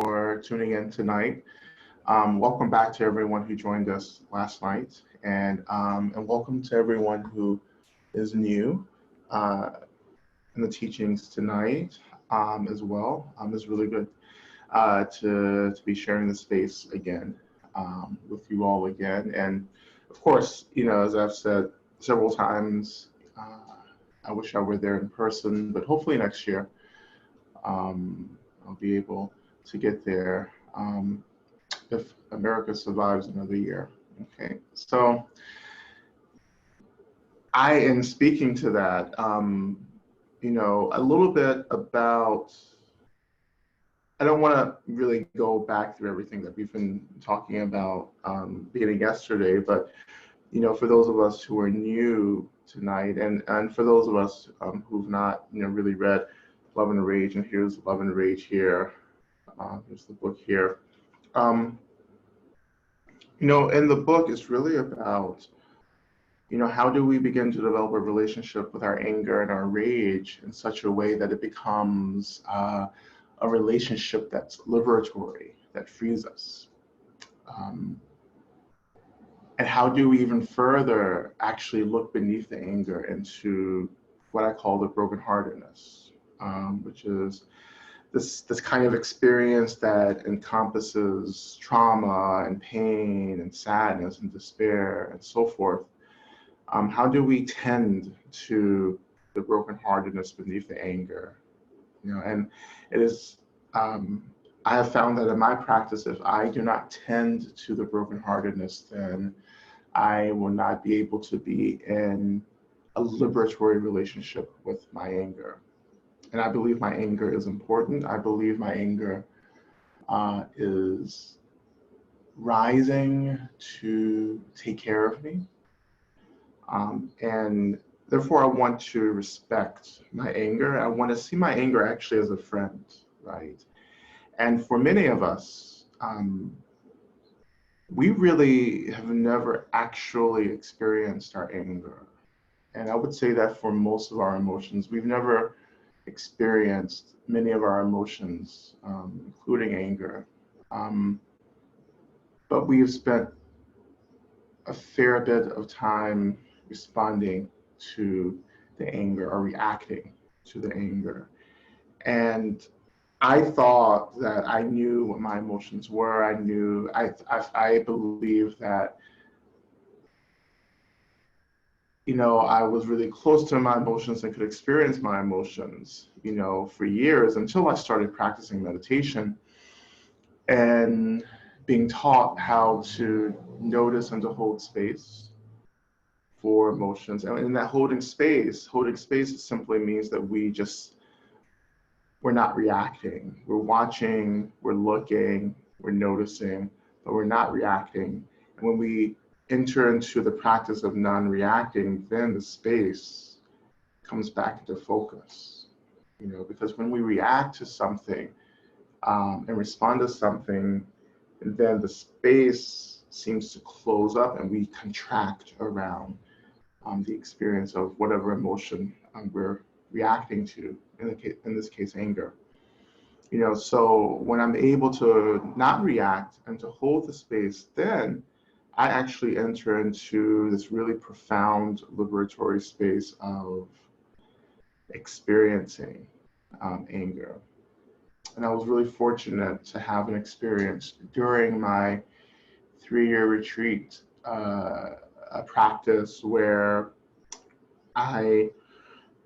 for tuning in tonight. Welcome back to everyone who joined us last night, and welcome to everyone who is new uh, in the teachings tonight as well. It's really good to be sharing the space again with you all again. And of course, as I've said several times, I wish I were there in person, but hopefully next year I'll be able to get there if America survives another year. Okay, so I am speaking to that, a little bit about, I don't want to really go back through everything that we've been talking about beginning yesterday, but, for those of us who are new tonight, and for those of us who've not, really read Love and Rage, and here's Love and Rage here, here's the book here. In the book, it's really about, how do we begin to develop a relationship with our anger and our rage in such a way that it becomes a relationship that's liberatory, that frees us? And how do we even further actually look beneath the anger into what I call the brokenheartedness, which is this kind of experience that encompasses trauma and pain and sadness and despair and so forth. How do we tend to the brokenheartedness beneath the anger? And it is, I have found that in my practice, if I do not tend to the brokenheartedness, then I will not be able to be in a liberatory relationship with my anger. And I believe my anger is important. I believe my anger is rising to take care of me. And therefore, I want to respect my anger. I want to see my anger actually as a friend, right? And for many of us, we really have never actually experienced our anger. And I would say that for most of our emotions, we've never experienced many of our emotions, including anger. But we've spent a fair bit of time responding to the anger or reacting to the anger. And I thought that I knew what my emotions were. I believe that, I was really close to my emotions and could experience my emotions, for years until I started practicing meditation and being taught how to notice and to hold space for emotions. And in that holding space simply means that we're not reacting. We're watching, we're looking, we're noticing, but we're not reacting. And when we enter into the practice of non-reacting, then the space comes back into focus. Because when we react to something and respond to something, then the space seems to close up and we contract around the experience of whatever emotion we're reacting to, in this case, anger. So when I'm able to not react and to hold the space, then I actually enter into this really profound liberatory space of experiencing anger. And I was really fortunate to have an experience during my 3-year retreat, a practice where I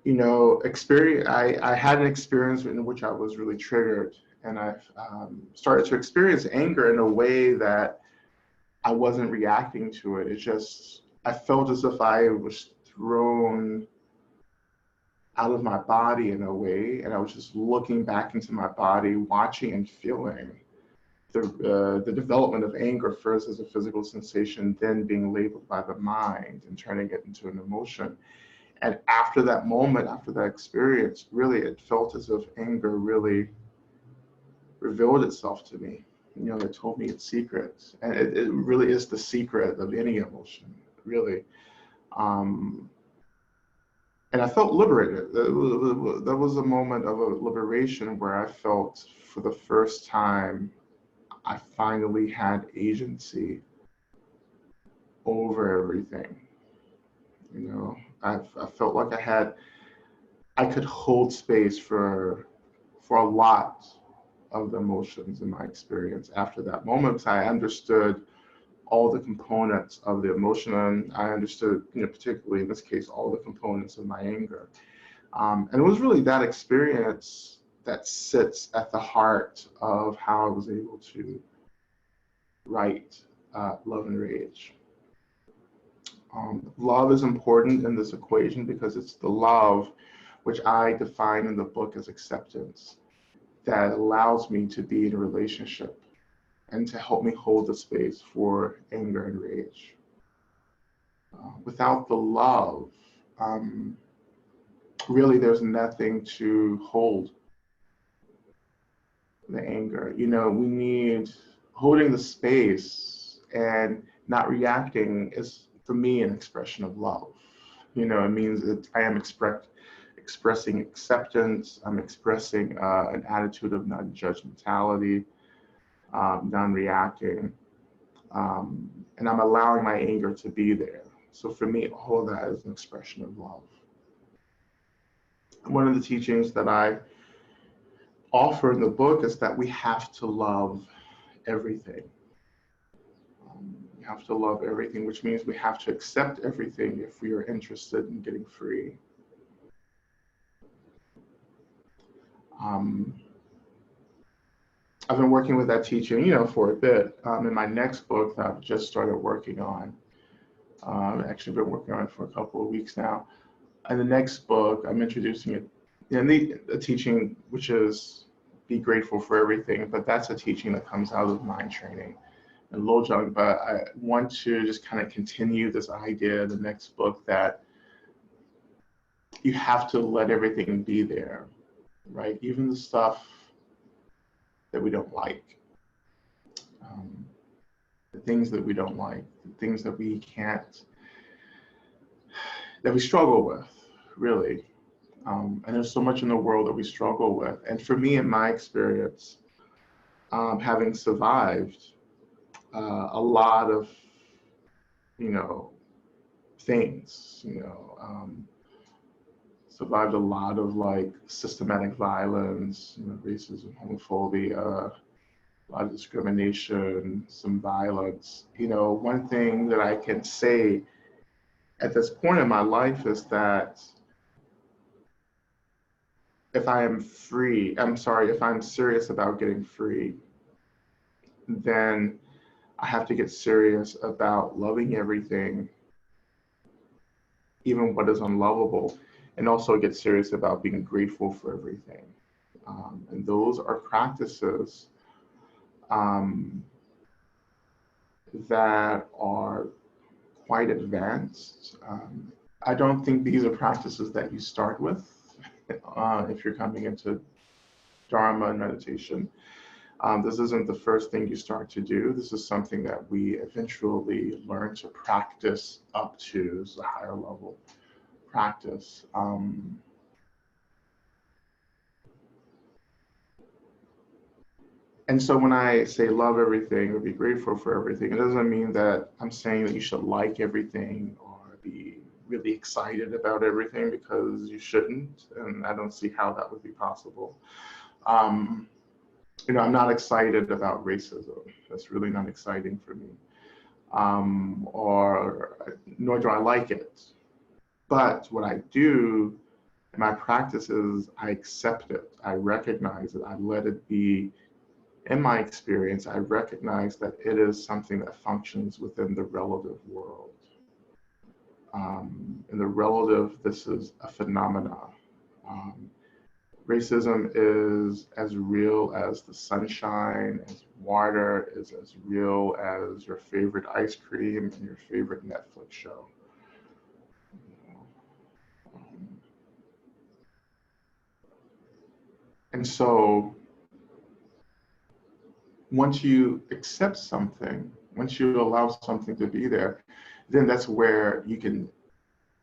had an experience in which I was really triggered, and I started to experience anger in a way that I wasn't reacting to it. I felt as if I was thrown out of my body in a way, and I was just looking back into my body, watching and feeling the development of anger first as a physical sensation, then being labeled by the mind and turning it into an emotion. And after that moment, after that experience, really it felt as if anger really revealed itself to me. It told me its secrets. And it really is the secret of any emotion, really. And I felt liberated. That was a moment of a liberation where I felt for the first time I finally had agency over everything. You know, I felt like I could hold space for a lot of the emotions in my experience after that moment, because I understood all the components of the emotion, and I understood, you know, particularly in this case, all the components of my anger. And it was really that experience that sits at the heart of how I was able to write Love and Rage. Love is important in this equation because it's the love which I define in the book as acceptance that allows me to be in a relationship and to help me hold the space for anger and rage. Without the love, really there's nothing to hold the anger. You know, we need holding the space and not reacting is, for me, an expression of love. You know, it means that I am expressing acceptance. I'm expressing an attitude of non-judgmentality, non-reacting, and I'm allowing my anger to be there. So for me, all of that is an expression of love. One of the teachings that I offer in the book is that we have to love everything. We have to love everything, which means we have to accept everything if we are interested in getting free. I've been working with that teaching, you know, for a bit. In my next book that I've just started working on, actually been working on it for a couple of weeks now. In the next book, I'm introducing it, and the teaching, which is be grateful for everything, but that's a teaching that comes out of mind training and Lojong. But I want to just kind of continue this idea in the next book that you have to let everything be there, right? Even the stuff that we don't like, the things that we don't like, the things that we can't, that we struggle with, really. And there's so much in the world that we struggle with. And for me, in my experience, having survived a lot of, you know, things, you know, survived a lot of like systematic violence, you know, racism, homophobia, a lot of discrimination, some violence. You know, one thing that I can say at this point in my life is that if I'm serious about getting free, then I have to get serious about loving everything, even what is unlovable, and also get serious about being grateful for everything. And those are practices that are quite advanced. I don't think these are practices that you start with if you're coming into Dharma and meditation. This isn't the first thing you start to do. This is something that we eventually learn to practice up to as a higher level practice. And so when I say love everything or be grateful for everything, it doesn't mean that I'm saying that you should like everything or be really excited about everything, because you shouldn't, and I don't see how that would be possible. You know, I'm not excited about racism. That's really not exciting for me. Or nor do I like it. But what I do in my practice is I accept it. I recognize it. I let it be. In my experience, I recognize that it is something that functions within the relative world. In the relative, this is a phenomena. Racism is as real as the sunshine, as water, is as real as your favorite ice cream and your favorite Netflix show. And so once you accept something, once you allow something to be there, then that's where you can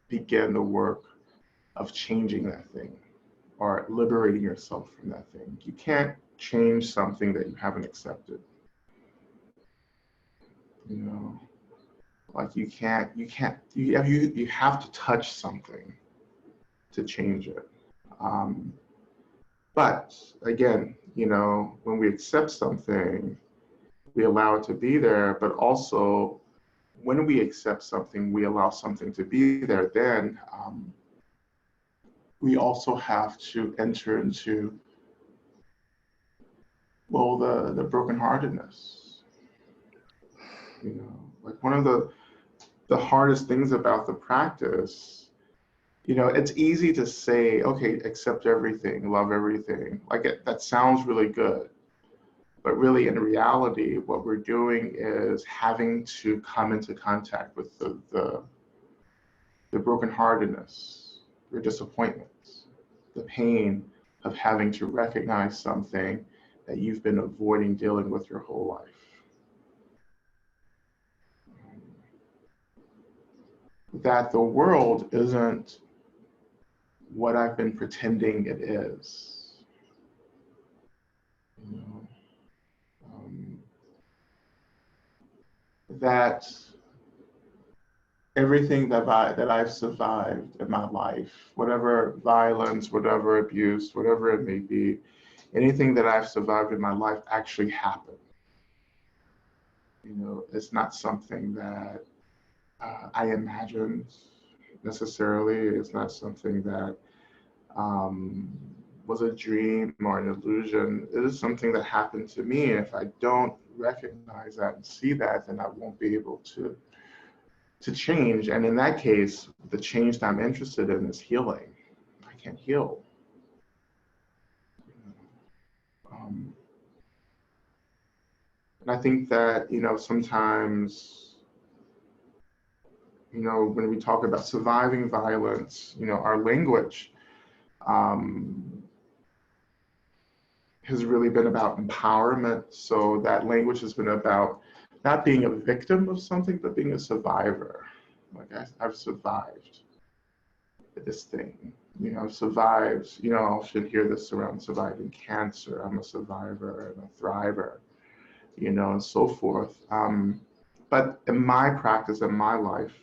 begin the work of changing that thing or liberating yourself from that thing. You can't change something that you haven't accepted. You know, like you have to touch something to change it. But again, you know, when we accept something, we allow it to be there, but also when we accept something, we allow something to be there, then we also have to enter into, well, the brokenheartedness. You know, like one of the hardest things about the practice, you know, it's easy to say, okay, accept everything, love everything. Like that sounds really good. But really, in reality, what we're doing is having to come into contact with the brokenheartedness, your disappointments, the pain of having to recognize something that you've been avoiding dealing with your whole life. That the world isn't what I've been pretending it is. You know, that everything that I've survived in my life, whatever violence, whatever abuse, whatever it may be, anything that I've survived in my life actually happened. You know, it's not something that I imagined necessarily. It's not something that was a dream or an illusion. It is something that happened to me. And if I don't recognize that and see that, then I won't be able to change. And in that case, the change that I'm interested in is healing. I can't heal. And I think that, you know, sometimes, you know, when we talk about surviving violence, you know, our language has really been about empowerment. So that language has been about not being a victim of something, but being a survivor. Like I've survived this thing. You know, I've survived, you know, I should hear this around surviving cancer. I'm a survivor and a thriver, you know, and so forth. But in my practice, in my life,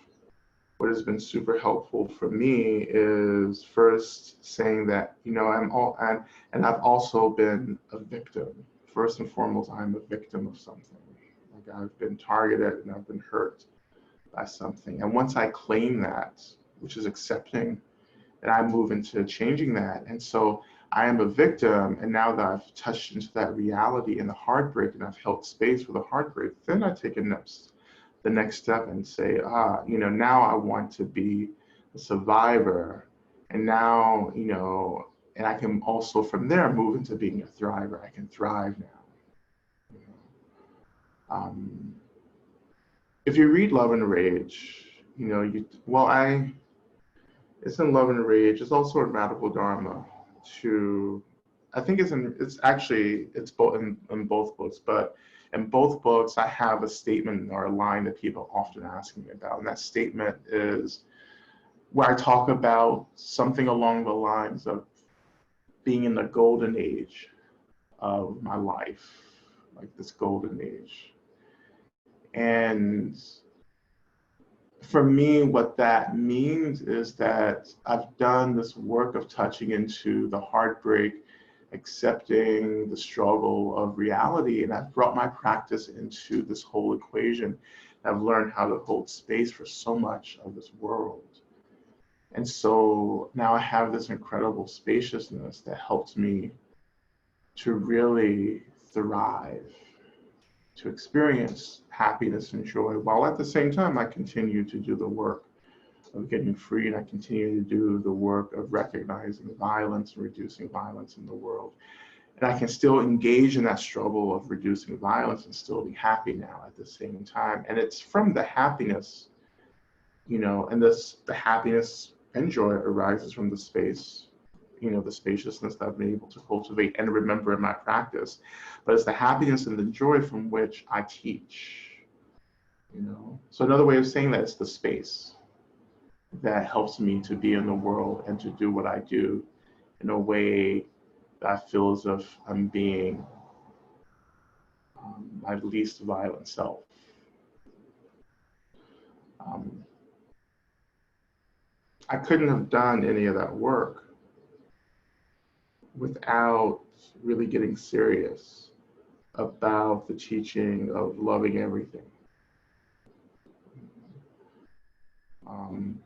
what has been super helpful for me is first saying that, you know, and I've also been a victim. First and foremost, I'm a victim of something. Like I've been targeted and I've been hurt by something. And once I claim that, which is accepting, and I move into changing that. And so I am a victim, and now that I've touched into that reality and the heartbreak, and I've held space for the heartbreak, then I take the next step and say, you know, now I want to be a survivor. And now, you know, and I can also from there move into being a thriver. I can thrive now. You know? If you read Love and Rage, you know, it's in Love and Rage. It's also in Radical Dharma. I think it's both in both books, but in both books, I have a statement or a line that people often ask me about. And that statement is where I talk about something along the lines of being in the golden age of my life, like this golden age. And for me, what that means is that I've done this work of touching into the heartbreak, accepting the struggle of reality, and I've brought my practice into this whole equation. I've learned how to hold space for so much of this world. And so now I have this incredible spaciousness that helps me to really thrive, to experience happiness and joy, while at the same time I continue to do the work of getting free, and I continue to do the work of recognizing violence and reducing violence in the world. And I can still engage in that struggle of reducing violence and still be happy now at the same time. And it's from the happiness, you know, and the happiness and joy arises from the space, you know, the spaciousness that I've been able to cultivate and remember in my practice. But it's the happiness and the joy from which I teach, you know. So another way of saying that is the space. that helps me to be in the world and to do what I do in a way that I feel as if I'm being my least violent self. Um, I couldn't have done any of that work without really getting serious about the teaching of loving everything. Um,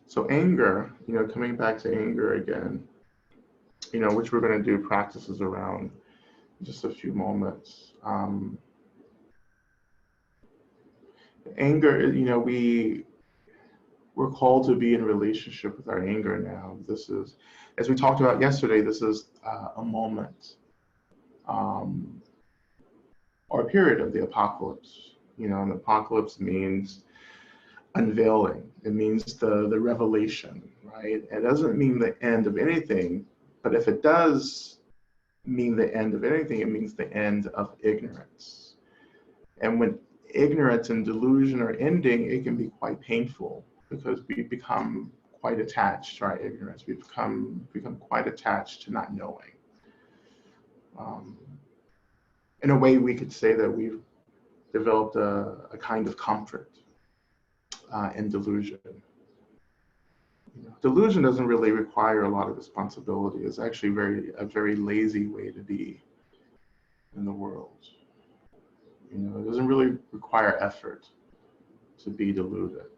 so anger, coming back to anger again, which we're going to do practices around in just a few moments. Anger, we're called to be in relationship with our anger now. This is, as we talked about yesterday, this is a moment or a period of the apocalypse. And the apocalypse means unveiling. It means the revelation, right? It doesn't mean the end of anything, but if it does mean the end of anything, it means the end of ignorance. And when ignorance and delusion are ending, it can be quite painful because we become quite attached to our ignorance. We become quite attached to not knowing. In a way, we could say that we've developed a kind of comfort in delusion. Delusion doesn't really require a lot of responsibility. It's actually a very lazy way to be in the world. It doesn't really require effort to be deluded.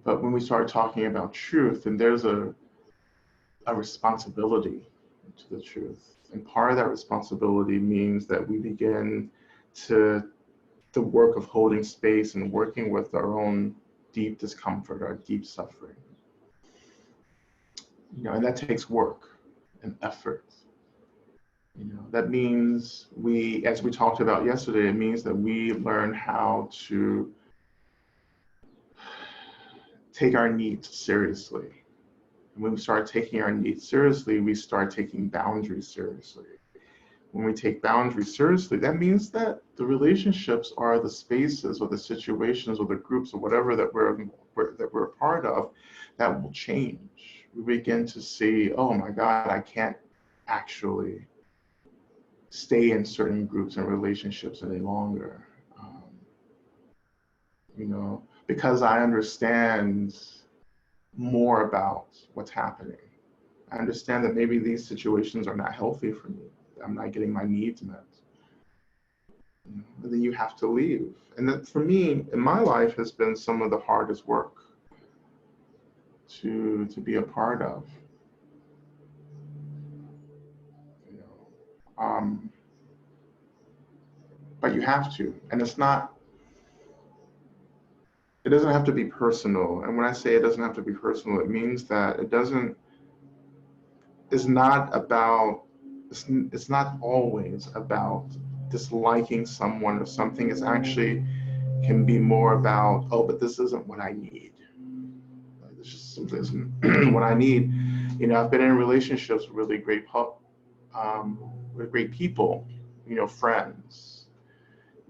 But when we start talking about truth, then there's a responsibility to the truth. And part of that responsibility means that we begin to the work of holding space and working with our own deep discomfort, our deep suffering. And that takes work and effort. That means as we talked about yesterday, it means that we learn how to take our needs seriously. And when we start taking our needs seriously, we start taking boundaries seriously. When we take boundaries seriously, that means that the relationships are the spaces or the situations or the groups or whatever that we're a part of that will change. We begin to see, oh my God, I can't actually stay in certain groups and relationships any longer. Because I understand more about what's happening. I understand that maybe these situations are not healthy for me. I'm not getting my needs met. And then you have to leave. And that, for me, in my life, has been some of the hardest work to be a part of. But you have to, and it doesn't have to be personal. And when I say it doesn't have to be personal, it means that it's not always about disliking someone or something. It's actually can be more about, oh, but this isn't what I need. This just simply isn't what I need. I've been in relationships with really great with great people, friends,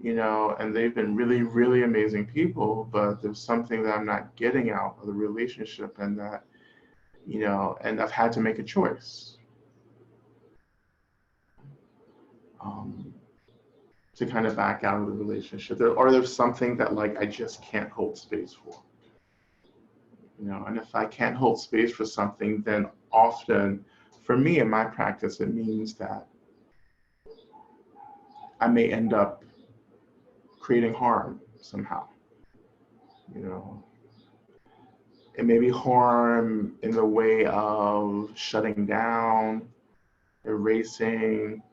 and they've been really, really amazing people, but there's something that I'm not getting out of the relationship, and that, and I've had to make a choice to kind of back out of the relationship. There's something that I just can't hold space for. And if I can't hold space for something, then often, for me in my practice, it means that I may end up creating harm somehow. It may be harm in the way of shutting down, erasing,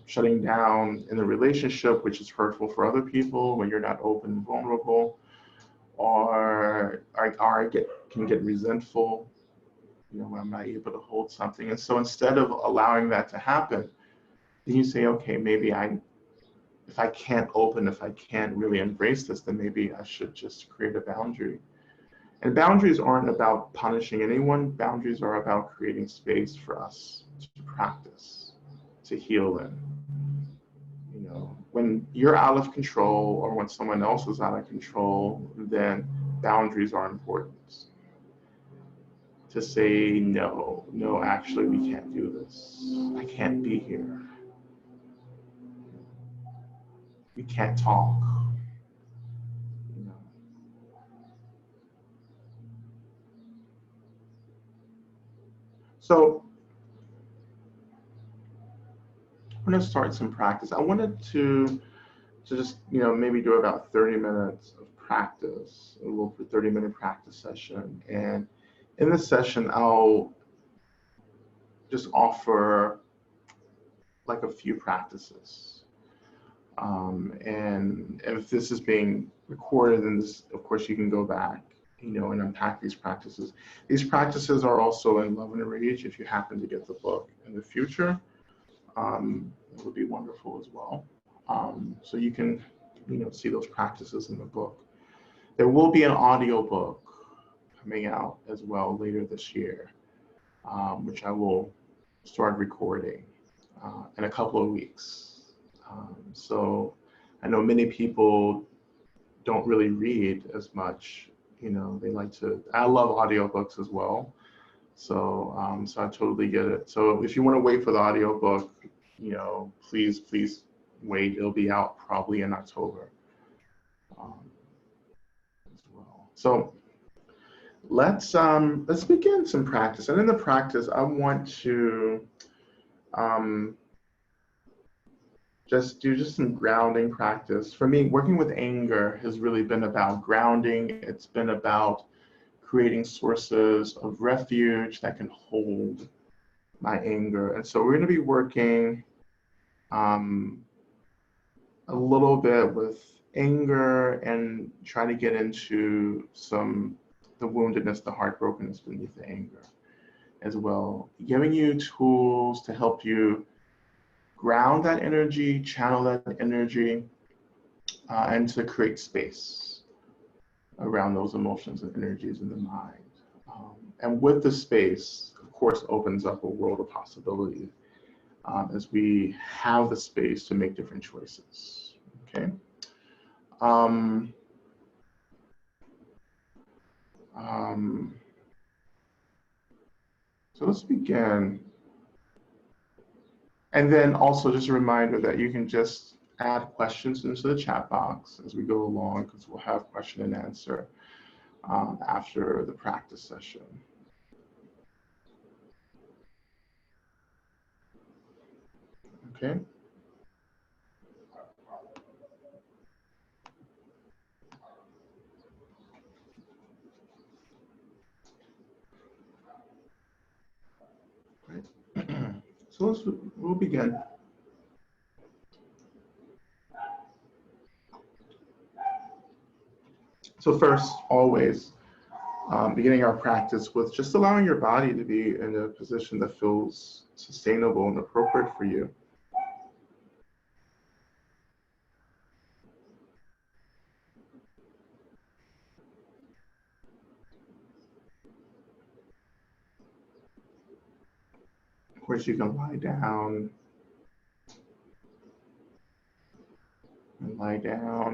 shutting down in the relationship, which is hurtful for other people when you're not open and vulnerable, or can get resentful, when I'm not able to hold something. And so instead of allowing that to happen, then you say, okay, maybe if I can't open, if I can't really embrace this, then maybe I should just create a boundary. And boundaries aren't about punishing anyone. Boundaries are about creating space for us to practice, to heal in. You know, when you're out of control or when someone else is out of control, then boundaries are important. To say, no, no, actually, we can't do this. I can't be here. We can't talk. You know. So I'm going to start some practice. I wanted to just, maybe do about 30 minutes of practice, a little 30-minute practice session. And in this session, I'll just offer like a few practices. And if this is being recorded, then this, of course, you can go back, and unpack these practices. These practices are also in Love and Rage. If you happen to get the book in the future, it would be wonderful as well. So you can, see those practices in the book. There will be an audio book coming out as well later this year, which I will start recording in a couple of weeks. So I know many people don't really read as much. They like to. I love audiobooks as well. So so I totally get it. So if you want to wait for the audiobook, please wait. It'll be out probably in October as well. So let's begin some practice. And in the practice, I want to just do some grounding practice. For me, working with anger has really been about grounding. It's been about creating sources of refuge that can hold my anger. And so we're going to be working a little bit with anger and try to get into the woundedness, the heartbrokenness beneath the anger as well. Giving you tools to help you ground that energy, channel that energy, and to create space around those emotions and energies in the mind. And with the space, of course, opens up a world of possibility as we have the space to make different choices. Okay. So let's begin. And then also just a reminder that you can just add questions into the chat box as we go along, because we'll have question and answer after the practice session. Okay. Right. So we'll begin. So first, always beginning our practice with just allowing your body to be in a position that feels sustainable and appropriate for you. Of course, you can lie down.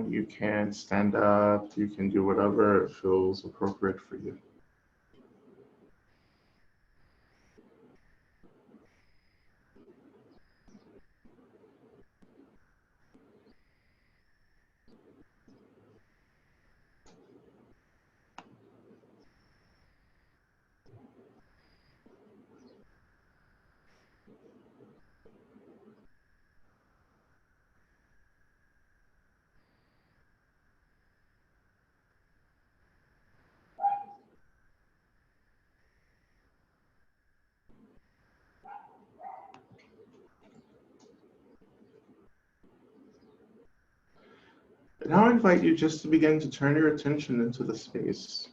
You can stand up, you can do whatever feels appropriate for you. Now I invite you just to begin to turn your attention into the space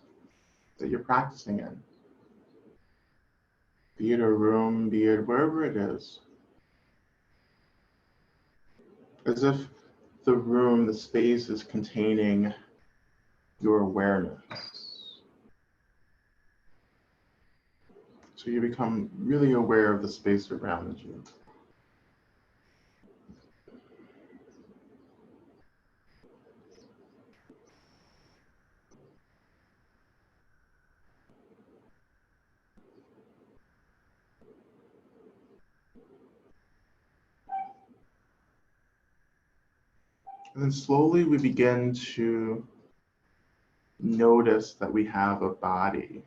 that you're practicing in. Be it a room, be it wherever it is. As if the room, the space is containing your awareness. So you become really aware of the space around you. And then slowly we begin to notice that we have a body.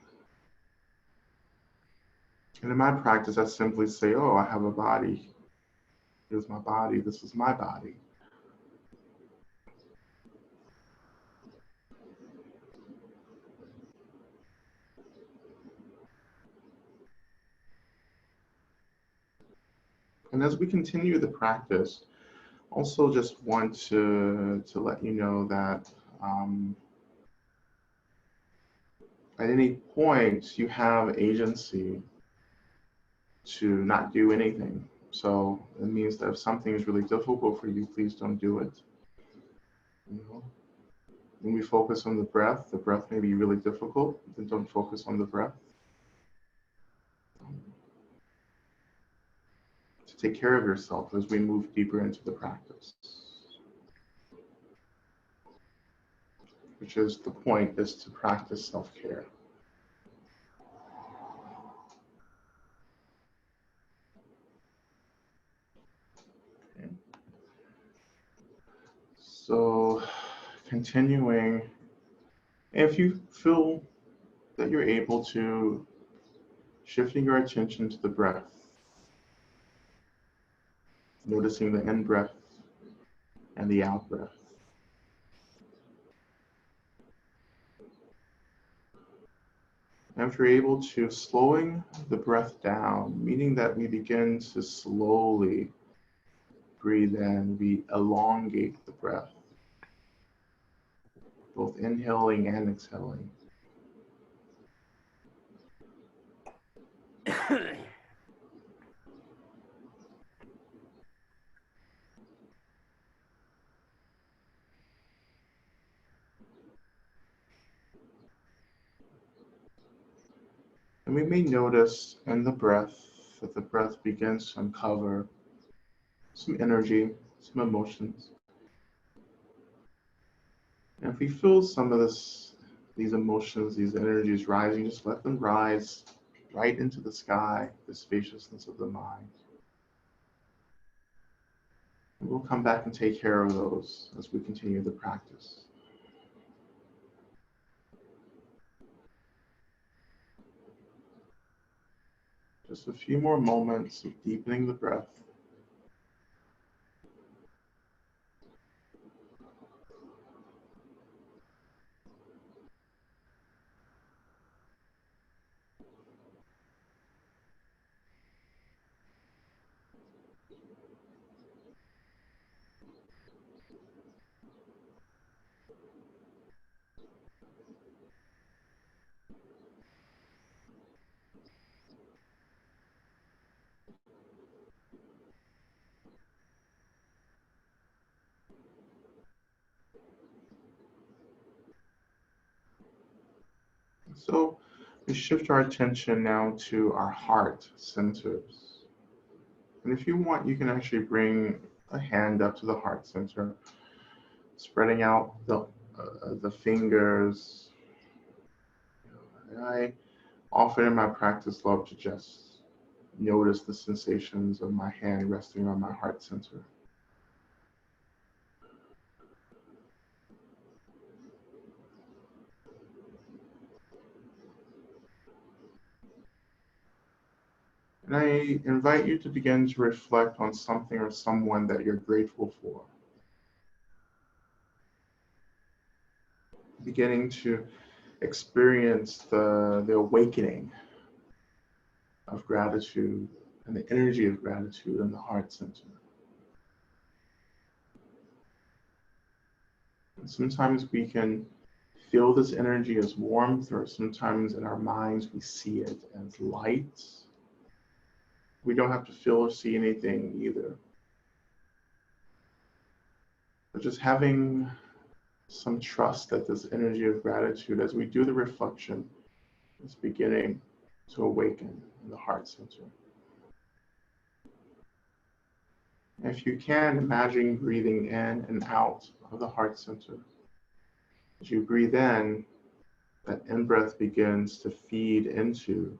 And in my practice, I simply say, oh, I have a body. Here's my body. This is my body. And as we continue the practice, also just want to let you know that at any point you have agency to not do anything. So it means that if something is really difficult for you, please don't do it. You know, when we focus on the breath may be really difficult, then don't focus on the breath. To take care of yourself as we move deeper into the practice. Which is the point, is to practice self-care. Okay. So continuing, if you feel that you're able to, shifting your attention to the breath, noticing the in-breath and the out-breath. And if you're able to, slowing the breath down, meaning that we begin to slowly breathe in, we elongate the breath, both inhaling and exhaling. And we may notice in the breath that the breath begins to uncover some energy, some emotions. And if we feel some of these emotions, these energies rising, just let them rise right into the sky, the spaciousness of the mind. And we'll come back and take care of those as we continue the practice. Just a few more moments of deepening the breath. So we shift our attention now to our heart centers. And if you want, you can actually bring a hand up to the heart center, spreading out the fingers. And I often in my practice love to just notice the sensations of my hand resting on my heart center. And I invite you to begin to reflect on something or someone that you're grateful for. Beginning to experience the awakening of gratitude and the energy of gratitude in the heart center. And sometimes we can feel this energy as warmth, or sometimes in our minds we see it as light. We don't have to feel or see anything either. But just having some trust that this energy of gratitude, as we do the reflection, is beginning to awaken in the heart center. If you can, imagine breathing in and out of the heart center. As you breathe in, that in-breath begins to feed into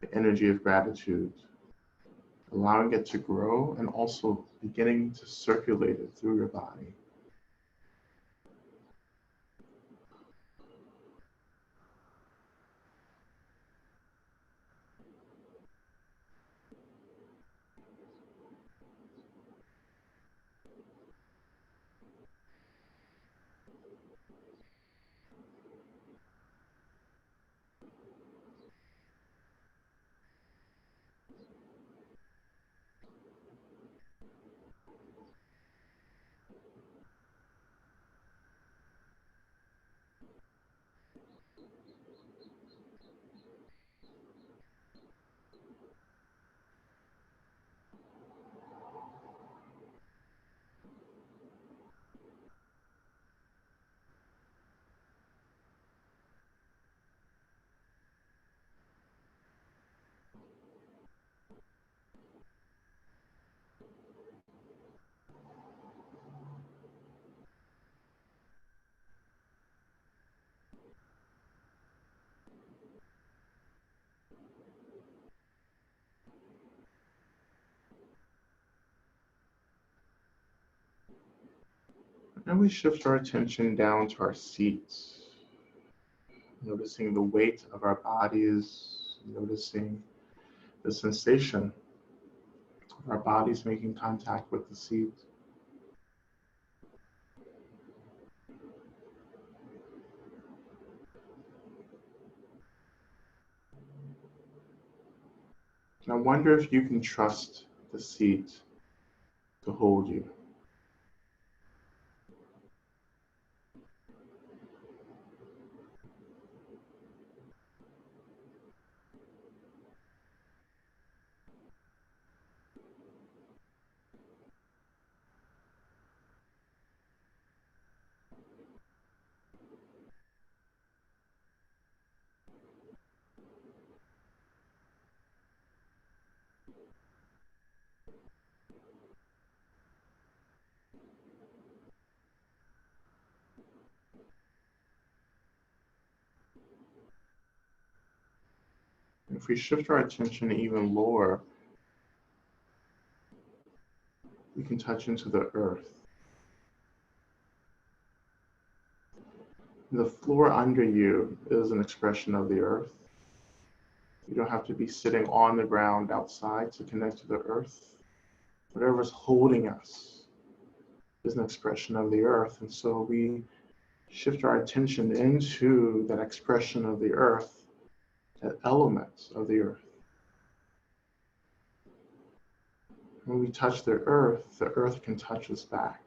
the energy of gratitude, allowing it to grow and also beginning to circulate it through your body. And we shift our attention down to our seats, noticing the weight of our bodies, noticing the sensation of our bodies making contact with the seat. And I wonder if you can trust the seat to hold you. If we shift our attention even lower, we can touch into the earth. The floor under you is an expression of the earth. You don't have to be sitting on the ground outside to connect to the earth. Whatever's holding us is an expression of the earth. And so we shift our attention into that expression of the earth, that element of the earth. When we touch the earth can touch us back.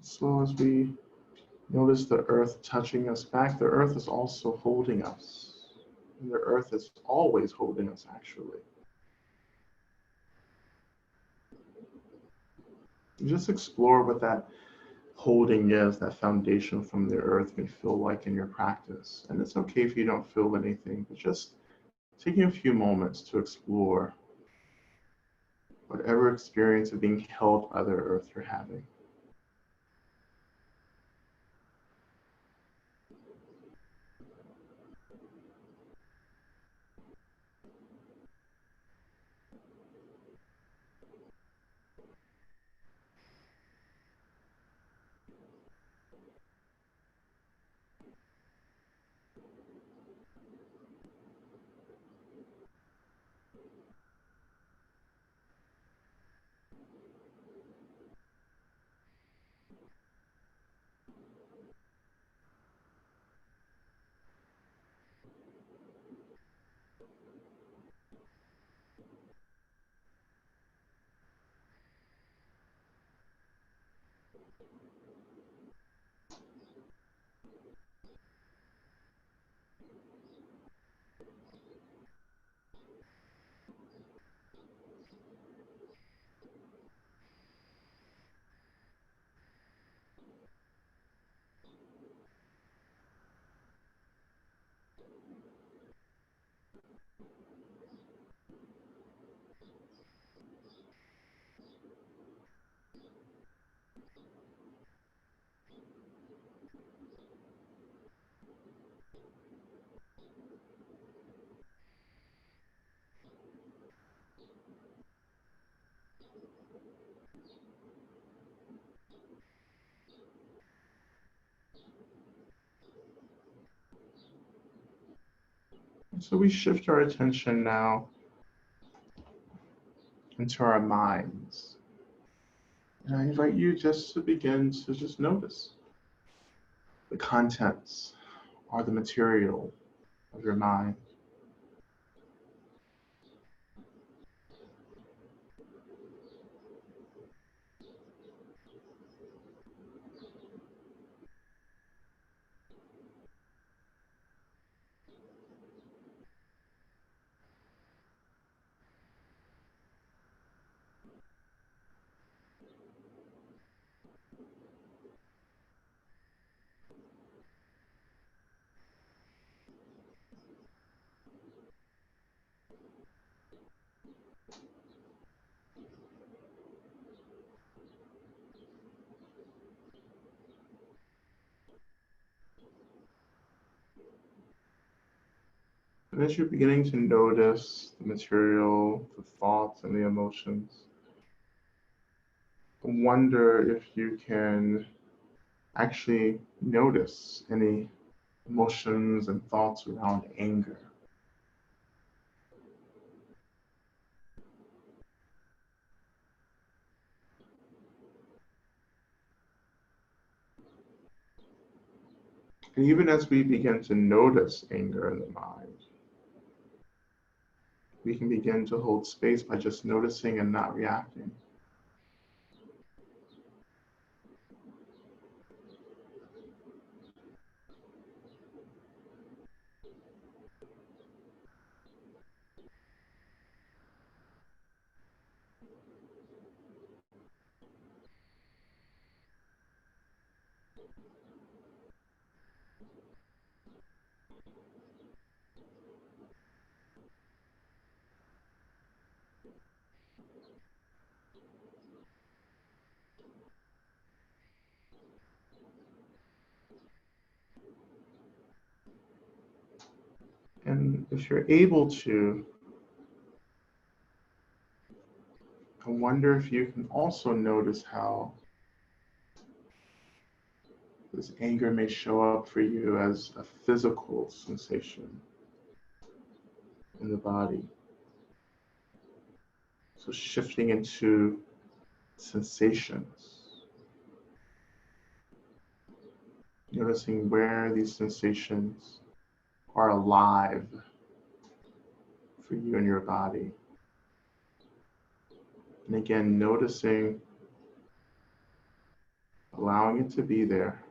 So as we notice the earth touching us back, the earth is also holding us. And the earth is always holding us, actually. Just explore what that holding is, that foundation from the earth may feel like in your practice. And it's okay if you don't feel anything, but just taking a few moments to explore whatever experience of being held by the earth you're having. So we shift our attention now into our minds. And I invite you just to begin to just notice the contents or the material of your mind. And as you're beginning to notice the material, the thoughts, and the emotions, wonder if you can actually notice any emotions and thoughts around anger. And even as we begin to notice anger in the mind, we can begin to hold space by just noticing and not reacting. And if you're able to, I wonder if you can also notice how this anger may show up for you as a physical sensation in the body. So shifting into sensations, noticing where these sensations are alive for you in your body. And again, noticing, allowing it to be there.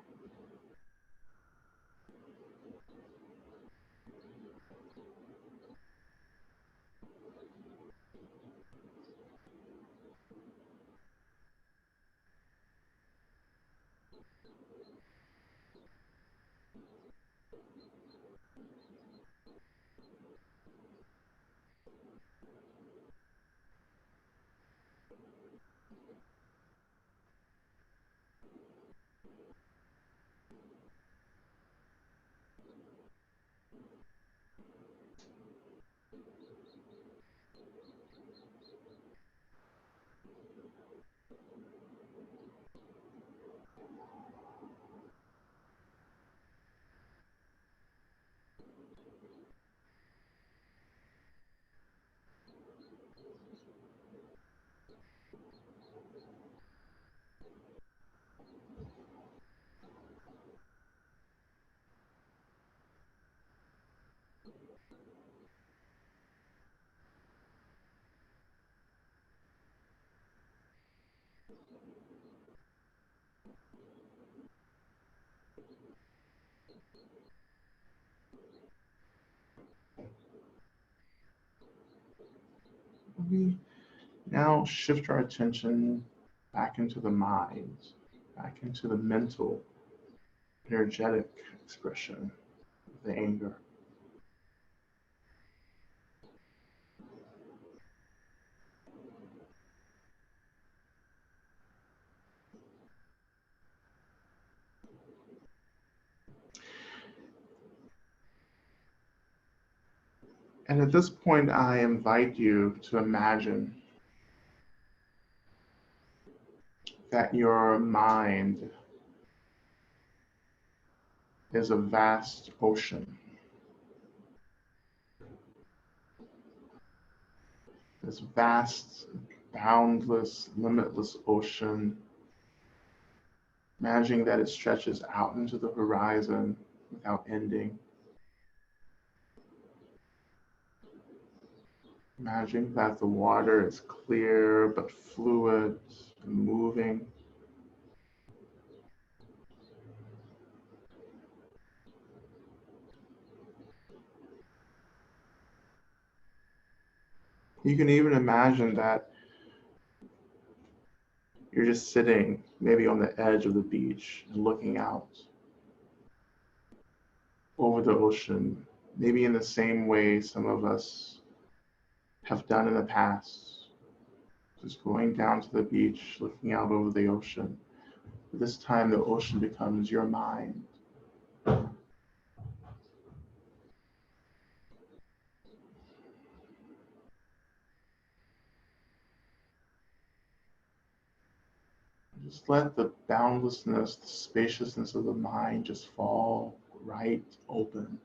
We now shift our attention back into the mind, back into the mental, energetic expression of the anger. And at this point, I invite you to imagine that your mind is a vast ocean. This vast, boundless, limitless ocean, imagining that it stretches out into the horizon without ending. Imagining that the water is clear but fluid and moving. You can even imagine that you're just sitting maybe on the edge of the beach and looking out over the ocean, maybe in the same way some of us have done in the past, just going down to the beach, looking out over the ocean. This time the ocean becomes your mind. Just let the boundlessness, the spaciousness of the mind just fall right open.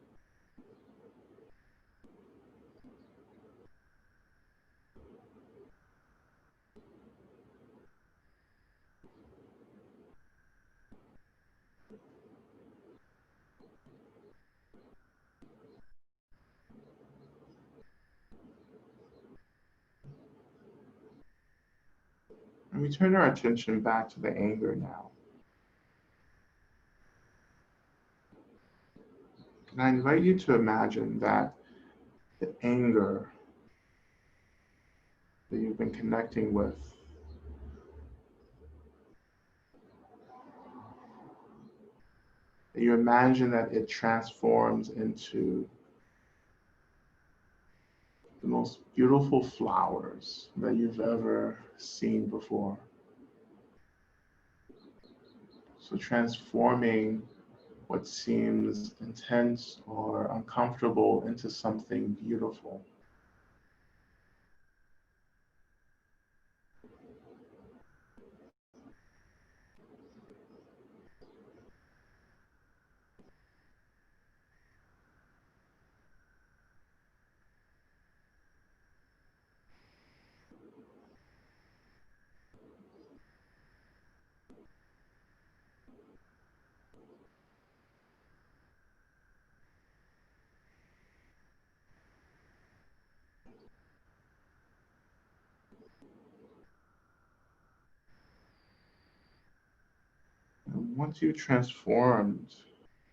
And we turn our attention back to the anger now. And I invite you to imagine that the anger that you've been connecting with, that you imagine that it transforms into the most beautiful flowers that you've ever seen before. So transforming what seems intense or uncomfortable into something beautiful. And once you've transformed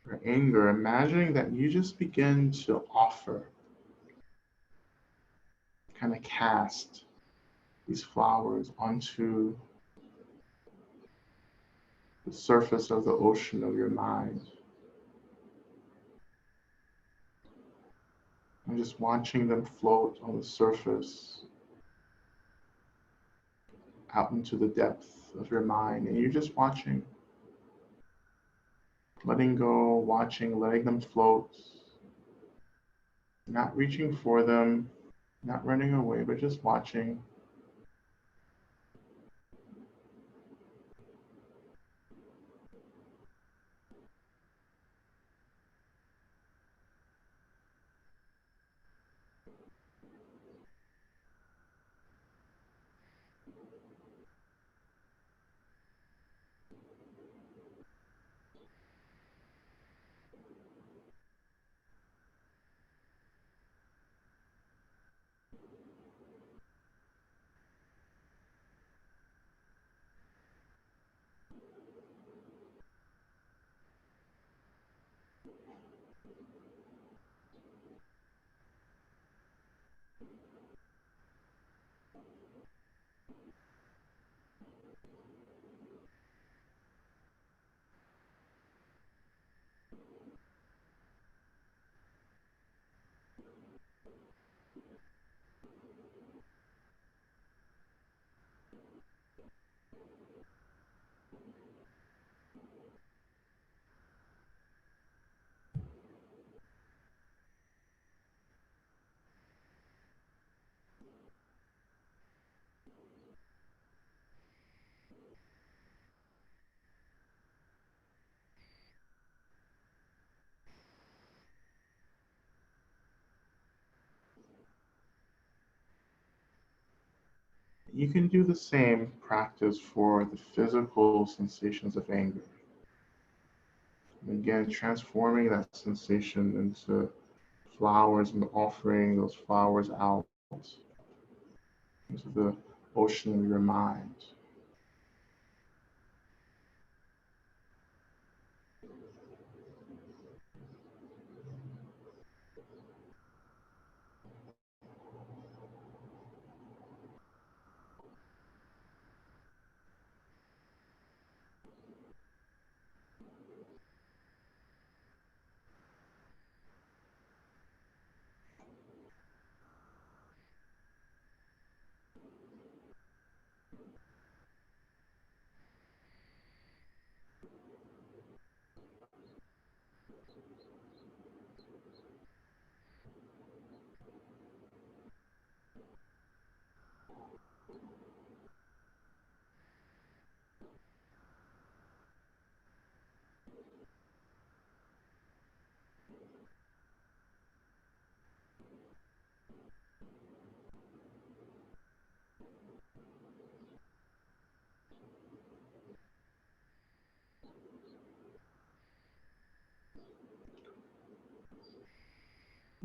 your anger, imagining that you just begin to offer, kind of cast these flowers onto the surface of the ocean of your mind. I'm just watching them float on the surface out into the depth of your mind. And you're just watching, letting go, watching, letting them float, not reaching for them, not running away, but just watching. you can do the same practice for the physical sensations of anger. And again, transforming that sensation into flowers and offering those flowers out into the ocean of your mind.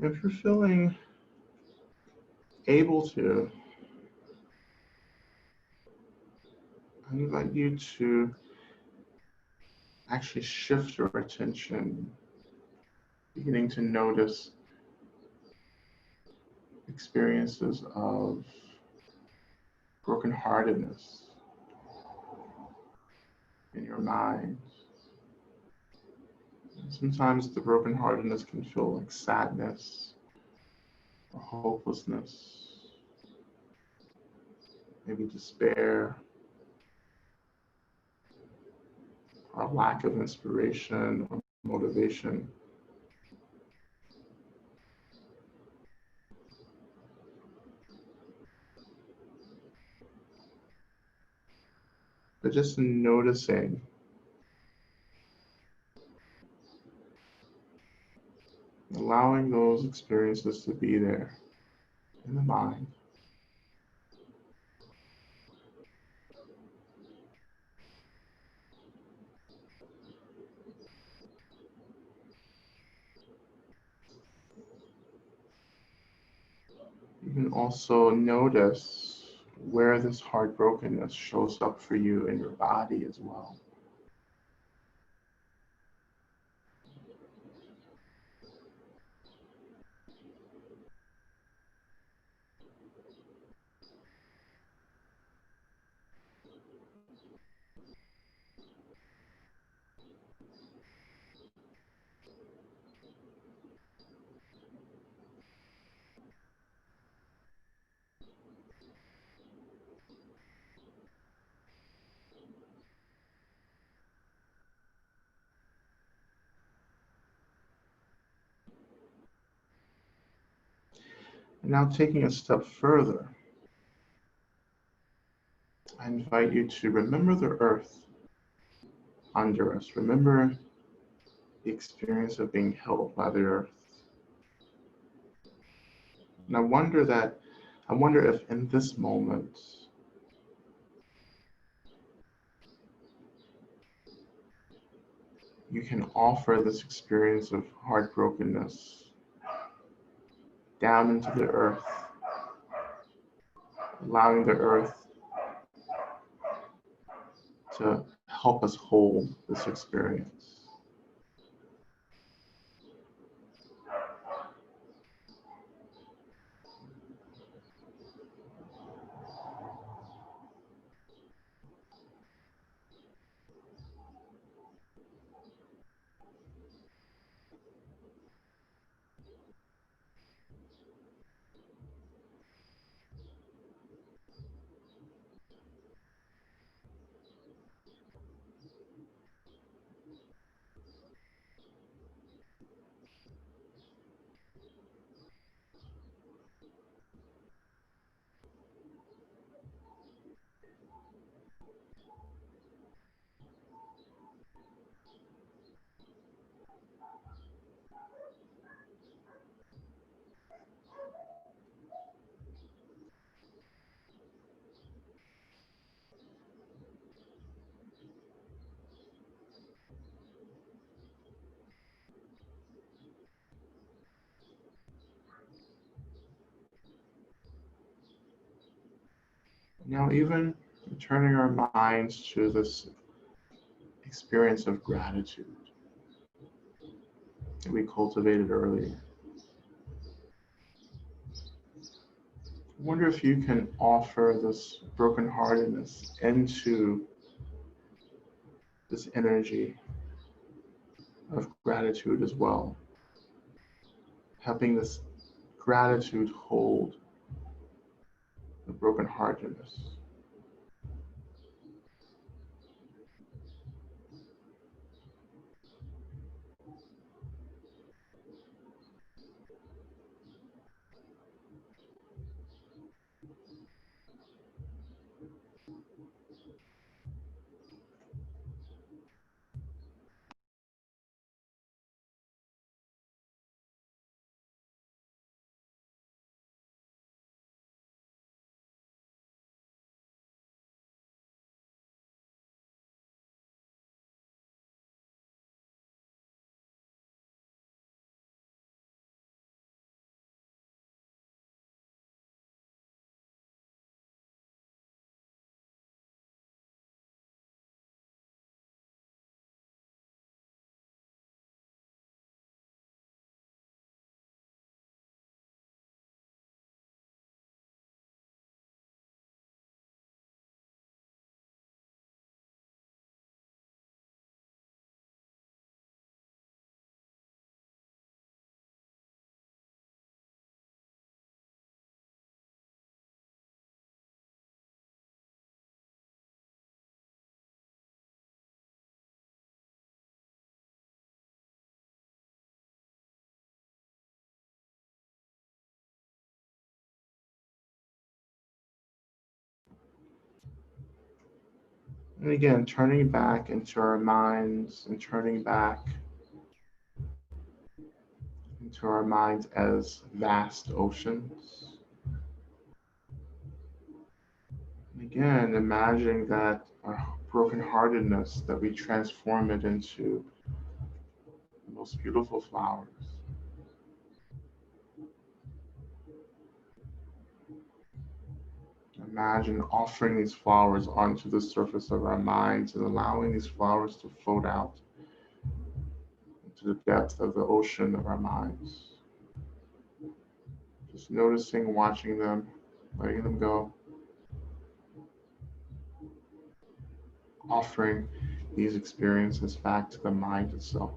If you're feeling able to, I invite you to actually shift your attention, beginning to notice experiences of brokenheartedness in your mind. Sometimes the brokenheartedness can feel like sadness or hopelessness, maybe despair, or lack of inspiration or motivation. But just noticing, allowing those experiences to be there in the mind. You can also notice where this heartbrokenness shows up for you in your body as well. And now taking a step further, I invite you to remember the earth under us. Remember the experience of being held by the earth. And I wonder if in this moment, you can offer this experience of heartbrokenness down into the earth, allowing the earth to help us hold this experience. Now, even turning our minds to this experience of gratitude that we cultivated earlier. I wonder if you can offer this brokenheartedness into this energy of gratitude as well, helping this gratitude hold the brokenheartedness. And again, turning back into our minds and turning back into our minds as vast oceans. And again, imagining that our brokenheartedness, that we transform it into the most beautiful flowers. Imagine offering these flowers onto the surface of our minds and allowing these flowers to float out into the depth of the ocean of our minds. Just noticing, watching them, letting them go, offering these experiences back to the mind itself.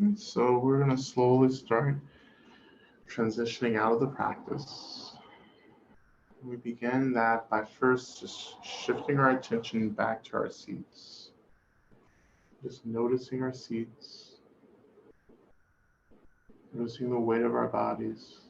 And so we're going to slowly start transitioning out of the practice. We begin that by first just shifting our attention back to our seats. Just noticing our seats, noticing the weight of our bodies,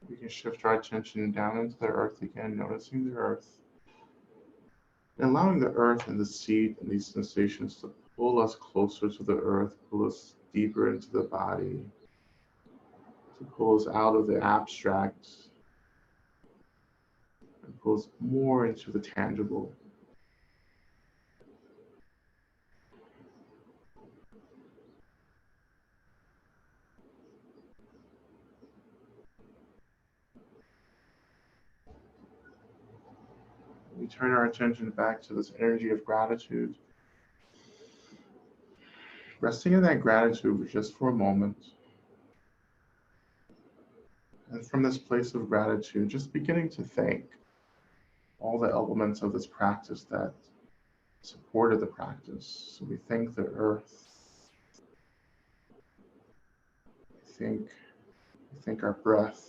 We can shift our attention down into the earth again, noticing the earth, and allowing the earth and the seat and these sensations to pull us closer to the earth, pull us deeper into the body, to pull us out of the abstract and pull us more into the tangible. We turn our attention back to this energy of gratitude, resting in that gratitude just for a moment. And from this place of gratitude, just beginning to thank all the elements of this practice that supported the practice. So we thank the earth, we thank our breath,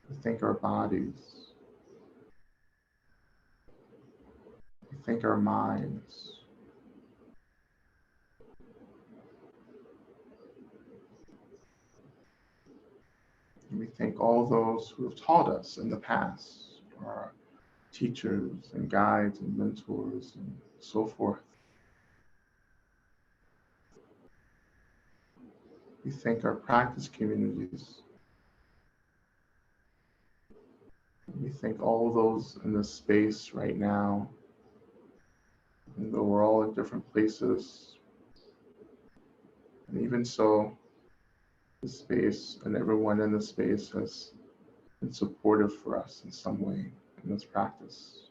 we thank our bodies, we thank our minds. And we thank all those who have taught us in the past, our teachers and guides and mentors and so forth. We thank our practice communities. We thank all those in this space right now. And though we're all at different places, and even so, the space and everyone in the space has been supportive for us in some way in this practice.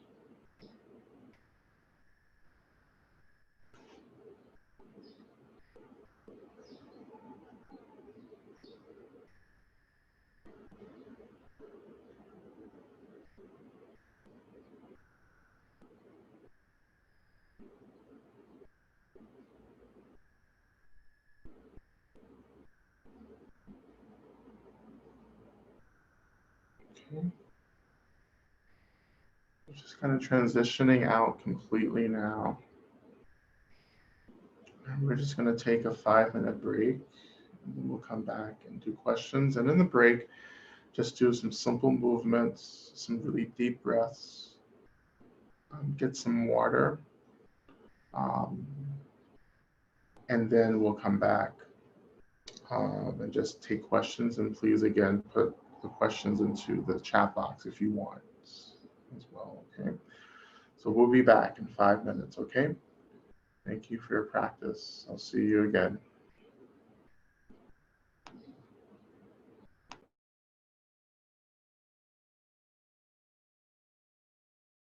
Okay. We're just kind of transitioning out completely now. And we're just going to take a 5-minute break. And then we'll come back and do questions. And in the break, just do some simple movements, some really deep breaths, get some water, um, and then we'll come back and just take questions. And please, again, put the questions into the chat box if you want as well, okay? So we'll be back in 5 minutes, okay? Thank you for your practice. I'll see you again.